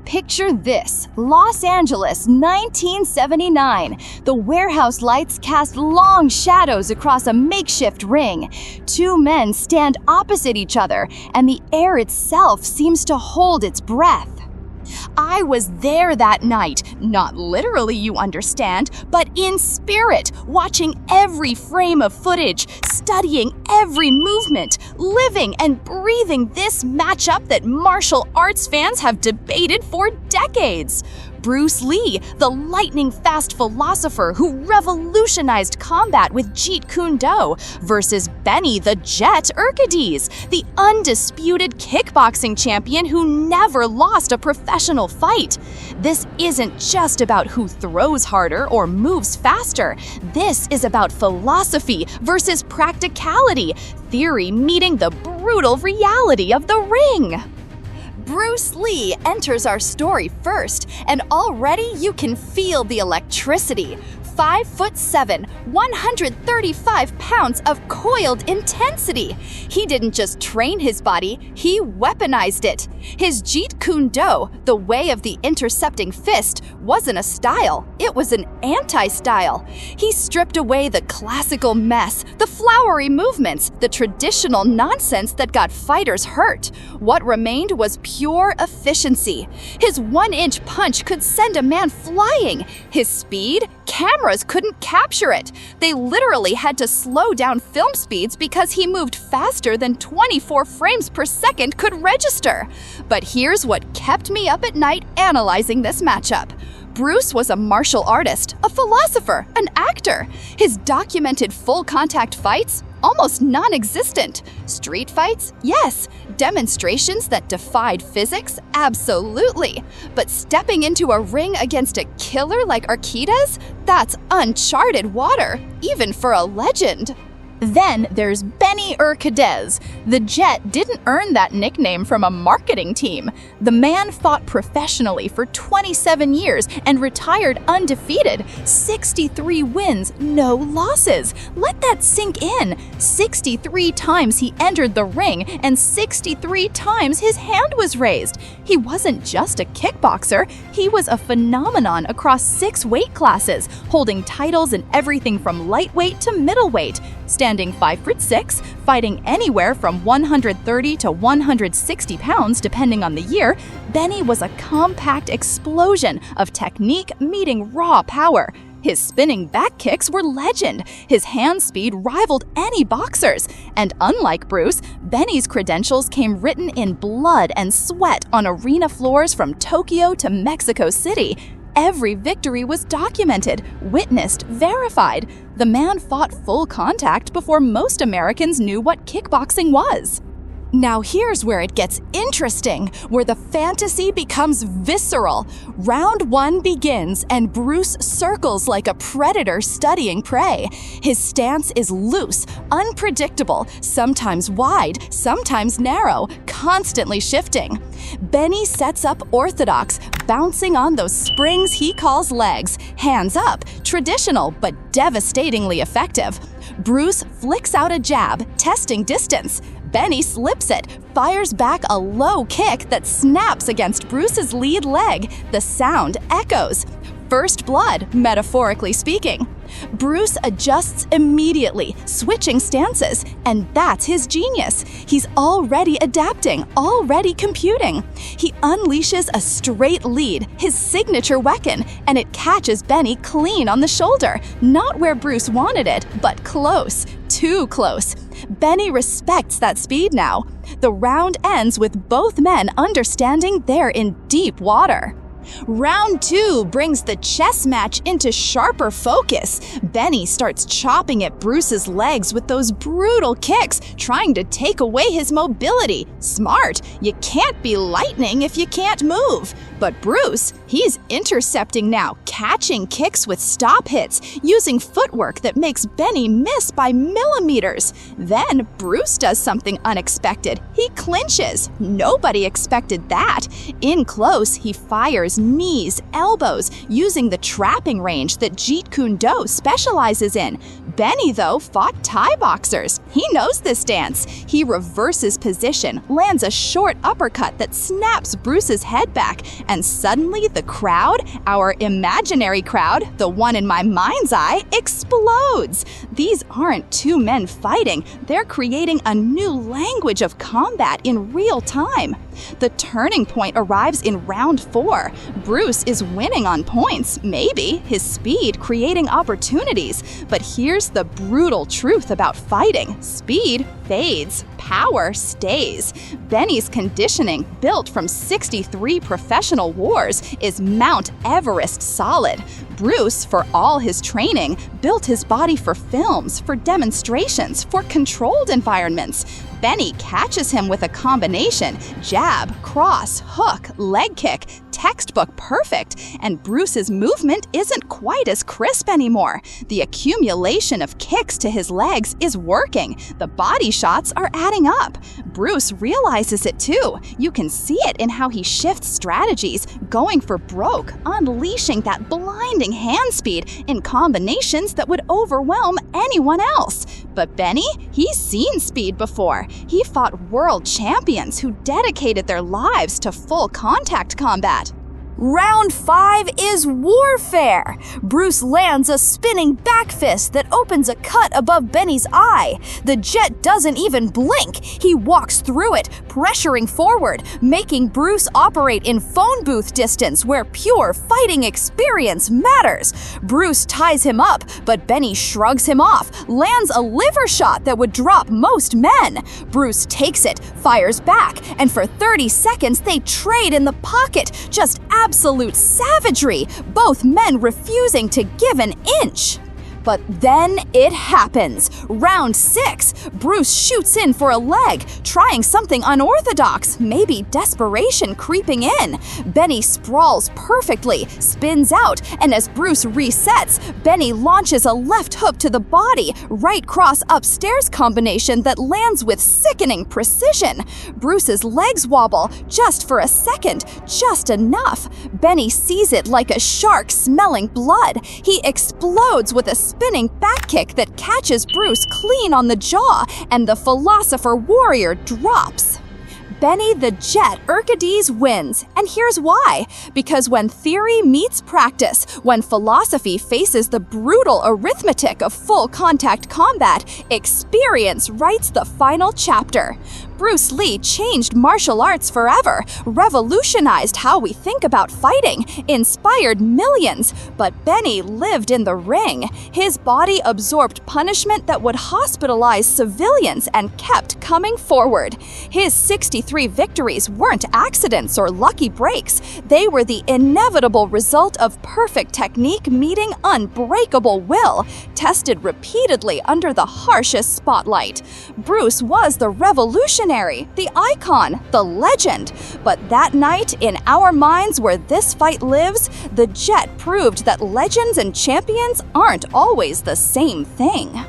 Picture this, Los Angeles, 1979. The warehouse lights cast long shadows across a makeshift ring. Two men stand opposite each other, and the air itself seems to hold its breath. I was there that night, not literally, you understand, but in spirit, watching every frame of footage, studying every movement, living and breathing this matchup that martial arts fans have debated for decades. Bruce Lee, the lightning-fast philosopher who revolutionized combat with Jeet Kune versus Benny the Jet Urquidez, the undisputed kickboxing champion who never lost a professional fight. This isn't just about who throws harder or moves faster. This is about philosophy versus practicality, theory meeting the brutal reality of the ring. Bruce Lee enters our story first, and already you can feel the electricity. 5'7", 135 pounds of coiled intensity. He didn't just train his body, he weaponized it. His Jeet Kune Do, the way of the intercepting fist, wasn't a style, it was an anti-style. He stripped away the classical mess, the flowery movements, the traditional nonsense that got fighters hurt. What remained was pure efficiency. His 1-inch punch could send a man flying. His speed, cameras couldn't capture it. They literally had to slow down film speeds because he moved faster than 24 frames per second could register. But here's what kept me up at night analyzing this matchup. Bruce was a martial artist, a philosopher, an actor. His documented full-contact fights? Almost non-existent. Street fights? Yes. Demonstrations that defied physics? Absolutely. But stepping into a ring against a killer like Urquidez? That's uncharted water, even for a legend. Then there's Benny Urquidez. The Jet didn't earn that nickname from a marketing team. The man fought professionally for 27 years and retired undefeated. 63 wins, no losses. Let that sink in. 63 times he entered the ring and 63 times his hand was raised. He wasn't just a kickboxer, he was a phenomenon across 6 weight classes, holding titles in everything from lightweight to middleweight. Standing 5'6", fighting anywhere from 130 to 160 pounds depending on the year, Benny was a compact explosion of technique meeting raw power. His spinning back kicks were legend. His hand speed rivaled any boxer's. And unlike Bruce, Benny's credentials came written in blood and sweat on arena floors from Tokyo to Mexico City. Every victory was documented, witnessed, verified. The man fought full contact before most Americans knew what kickboxing was. Now here's where it gets interesting, where the fantasy becomes visceral. Round 1 begins and Bruce circles like a predator studying prey. His stance is loose, unpredictable, sometimes wide, sometimes narrow, constantly shifting. Benny sets up orthodox, bouncing on those springs he calls legs, hands up, traditional but devastatingly effective. Bruce flicks out a jab, testing distance. Benny slips it, fires back a low kick that snaps against Bruce's lead leg. The sound echoes. First blood, metaphorically speaking. Bruce adjusts immediately, switching stances, and that's his genius. He's already adapting, already computing. He unleashes a straight lead, his signature weapon, and it catches Benny clean on the shoulder. Not where Bruce wanted it, but close, too close. Benny respects that speed now. The round ends with both men understanding they're in deep water. Round 2 brings the chess match into sharper focus. Benny starts chopping at Bruce's legs with those brutal kicks, trying to take away his mobility. Smart. You can't be lightning if you can't move. But Bruce, he's intercepting now, catching kicks with stop hits, using footwork that makes Benny miss by millimeters. Then Bruce does something unexpected. He clinches. Nobody expected that. In close, he fires knees, elbows, using the trapping range that Jeet Kune specializes in. Benny, though, fought Thai boxers. He knows this dance. He reverses position, lands a short uppercut that snaps Bruce's head back, and suddenly the crowd, our imaginary crowd, the one in my mind's eye, explodes. These aren't two men fighting. They're creating a new language of combat in real time. The turning point arrives in round 4. Bruce is winning on points, maybe, his speed creating opportunities. But here's the brutal truth about fighting. Speed fades, power stays. Benny's conditioning, built from 63 professional wars, is Mount Everest solid. Bruce, for all his training, built his body for films, for demonstrations, for controlled environments. Benny catches him with a combination: jab, cross, hook, leg kick, textbook perfect, and Bruce's movement isn't quite as crisp anymore. The accumulation of kicks to his legs is working. The body shots are adding up. Bruce realizes it too. You can see it in how he shifts strategies, going for broke, unleashing that blinding hand speed in combinations that would overwhelm anyone else. But Benny, he's seen speed before. He fought world champions who dedicated their lives to full contact combat. Round 5 is warfare. Bruce lands a spinning back fist that opens a cut above Benny's eye. The Jet doesn't even blink. He walks through it, pressuring forward, making Bruce operate in phone booth distance where pure fighting experience matters. Bruce ties him up, but Benny shrugs him off, lands a liver shot that would drop most men. Bruce takes it, fires back, and for 30 seconds they trade in the pocket, just absolute savagery, both men refusing to give an inch. But then it happens. Round 6, Bruce shoots in for a leg, trying something unorthodox, maybe desperation creeping in. Benny sprawls perfectly, spins out, and as Bruce resets, Benny launches a left hook to the body, right cross upstairs combination that lands with sickening precision. Bruce's legs wobble just for a second, just enough. Benny sees it like a shark smelling blood. He explodes with a spinning back kick that catches Bruce clean on the jaw, and the philosopher warrior drops. Benny the Jet Urquidez wins, and here's why. Because when theory meets practice, when philosophy faces the brutal arithmetic of full contact combat, experience writes the final chapter. Bruce Lee changed martial arts forever, revolutionized how we think about fighting, inspired millions. But Benny lived in the ring. His body absorbed punishment that would hospitalize civilians and kept coming forward. His 63 victories weren't accidents or lucky breaks. They were the inevitable result of perfect technique meeting unbreakable will, tested repeatedly under the harshest spotlight. Bruce was the revolutionary, the icon, the legend. But that night, in our minds where this fight lives, the Jet proved that legends and champions aren't always the same thing.